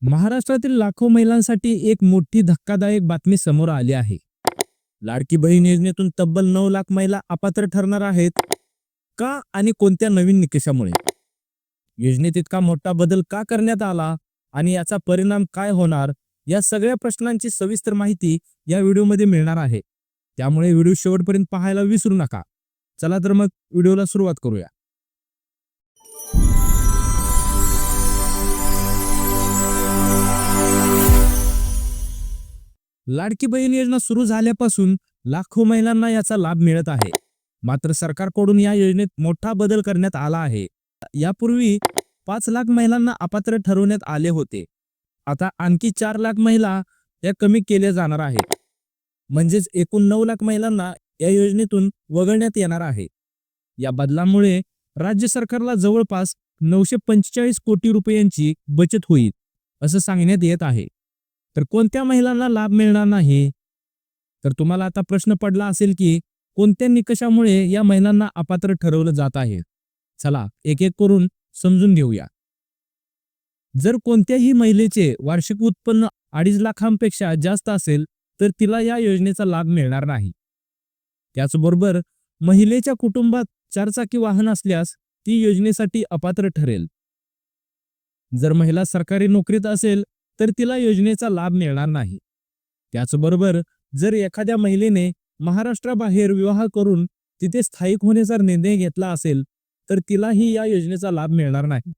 महाराष्ट्रातील लाखो महिलांसाठी एक मोठी धक्कादायक बातमी समोर आली आहे. लाडकी बहीण योजनेतून तब्बल 9 लाख महिला अपात्र ठरणार आहेत. का आणि कोणत्या नवीन निकषामुळे? योजनेत इतका मोठा बदल का करण्यात आला आणि याचा परिणाम काय होणार, या सगळ्या प्रश्नांची सविस्तर माहिती या व्हिडिओमध्ये मिळणार आहे. त्यामुळे व्हिडिओ शेवटपर्यंत पाहायला विसरू नका. चला तर मग व्हिडिओला सुरुवात करूया. लाडकी बहीण योजना सुरू झाल्यापासून लाखो महिलांना याचा लाभ मिळत आहे. मात्र सरकारकडून या योजनेत मोठा बदल करण्यात आला आहे. यापूर्वी 5 लाख महिलांना अपात्र ठरवण्यात आले होते. आता आणखी 4 लाख महिला या कमी केल्या जाणार आहेत. म्हणजेच एकूण 9 लाख महिलांना या योजनेतून वगळण्यात येणार आहे. या बदलामुळे राज्य सरकारला जवळपास 945 कोटी रुपयांची बचत होईल असं सांगण्यात येत आहे. तर कोणत्या महिलांना लाभ मिळणार नाही? तर तुम्हाला आता प्रश्न पडला असेल की कोणत्या निकषामुळे या महिलांना अपात्र ठरवलं जात आहे. चला एक एक करून समजून घेऊया. जर कोणत्याही महिलेचे वार्षिक उत्पन्न 2.5 लाखांपेक्षा जास्त असेल तर तिला या योजनेचा लाभ मिळणार नाही. त्याचबरोबर महिलेच्या कुटुंबात 4 चाकी वाहन असल्यास ती योजनेसाठी अपात्र ठरेल. जर महिला सरकारी नोकरीत असेल तर तिला योजनेचा लाभ मिळणार नाही. त्याचबरोबर जर एखाद्या महिलेने महाराष्ट्राबाहेर विवाह करून तिथे स्थायिक होण्याचा निर्णय घेतला असेल तर तिलाही या योजनेचा लाभ मिळणार नाही.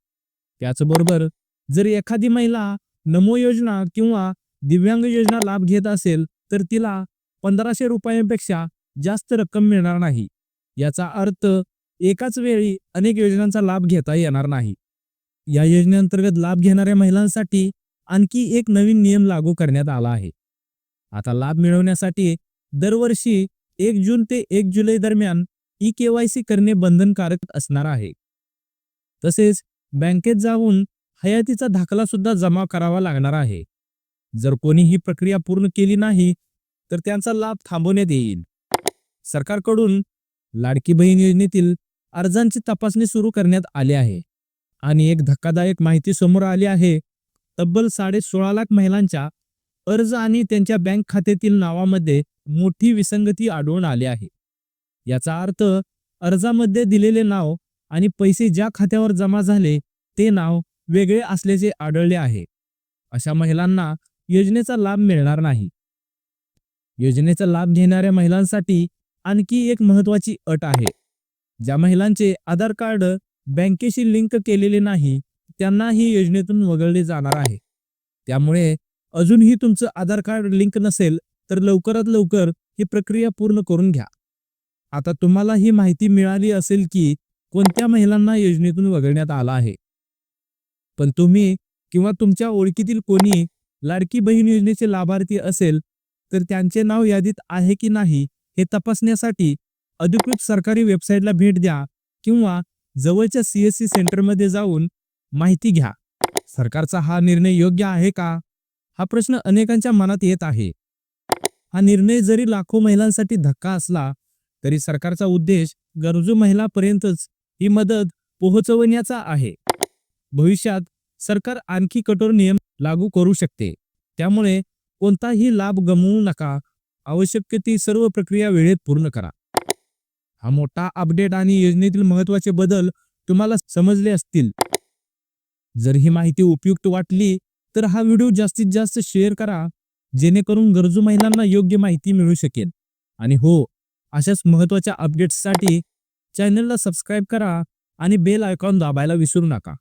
त्याचबरोबर जर एखादी महिला नमो योजना किंवा दिव्यांग योजना लाभ घेत असेल तर तिला 1500 रुपयांपेक्षा जास्त रक्कम मिळणार नाही. याचा अर्थ एकाच वेळी अनेक योजनांचा लाभ घेता येणार नाही. या योजनेअंतर्गत लाभ घेणाऱ्या महिलांसाठी आणखी एक नवीन नियम लागू करण्यात आला आहे. आता लाभ मिळवण्यासाठी दरवर्षी 1 जून ते 1 जुलै दरम्यान ई-केवायसी करणे बंधनकारक असणार आहे. तसेच बँकेत जाऊन हयातीचा दाखला सुद्धा जमा करावा लागणार आहे. जर कोणी ही प्रक्रिया पूर्ण केली नाही तर त्यांचा लाभ थांबवण्यात येईल. सरकारकडून लाडकी बहीण योजनेतील अर्जांची तपासणी सुरू करण्यात आली आहे आणि एक धक्कादायक माहिती समोर आली आहे. तब्बल 16.5 लाख महिलांच्या अर्ज आणि त्यांच्या बँक खात्यातील नावामध्ये मोठी विसंगती आढळून आली आहे. याचा अर्थ अर्जामध्ये दिलेले नाव आणि पैसे ज्या खात्यावर जमा झाले ते नाव वेगळे असल्याचे आढळले आहे. अशा महिलांना योजनेचा लाभ मिळणार नाही. योजनेचा लाभ घेणाऱ्या महिलांसाठी आणखी एक महत्त्वाची अट आहे. ज्या महिलांचे आधार कार्ड बँकेशी लिंक केलेले नाही त्यांना ही योजनेतून वगळले जाणार आहे. त्यामुळे अजूनही तुमचं आधार कार्ड लिंक नसेल तर लवकरात लवकर ही प्रक्रिया पूर्ण करून घ्या. आता तुम्हाला ही माहिती मिळाली असेल की कोणत्या महिलांना योजनेतून वगळण्यात आला आहे. पण तुम्ही किंवा तुमच्या ओळखीतील कोणी लाडकी बहीण योजनेचे लाभार्थी असेल तर त्यांचे नाव यादीत आहे की नाही हे तपासण्यासाठी अधिकृत सरकारी वेबसाईटला भेट द्या किंवा जवळच्या CSC सेंटरमध्ये जाऊन माहिती घ्या. सरकारचा हा निर्णय योग्य आहे का? हा प्रश्न अनेकांच्या मनात येत आहे. हा निर्णय जरी लाखो महिलांसाठी धक्का असला तरी सरकारचा उद्देश गरजू महिलांपर्यंतच ही मदत पोहोचवण्याचा आहे. भविष्यात सरकार आणखी कठोर नियम लागू करू शकते. त्यामुळे कोणताही लाभ गमावू नका. आवश्यक ती सर्व प्रक्रिया वेळेत पूर्ण करा. हा मोठा अपडेट आणि योजनेतील महत्त्वाचे बदल तुम्हाला समजले असतील. जर ही माहिती उपयुक्त वाटली तर हा व्हिडिओ जास्तीत जास्त शेअर करा जेणेकरून गरजू महिलांना योग्य माहिती मिळू शकेल. आणि हो, अशाच महत्त्वाच्या अपडेट्ससाठी चॅनलला सबस्क्राईब करा आणि बेल आयकॉन दाबायला विसरू नका.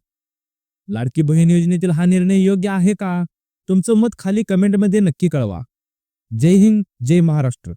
लाडकी बहीण योजनेतील हा निर्णय योग्य आहे का? तुमचं मत खाली कमेंटमध्ये नक्की कळवा. जय हिंद, जय महाराष्ट्र.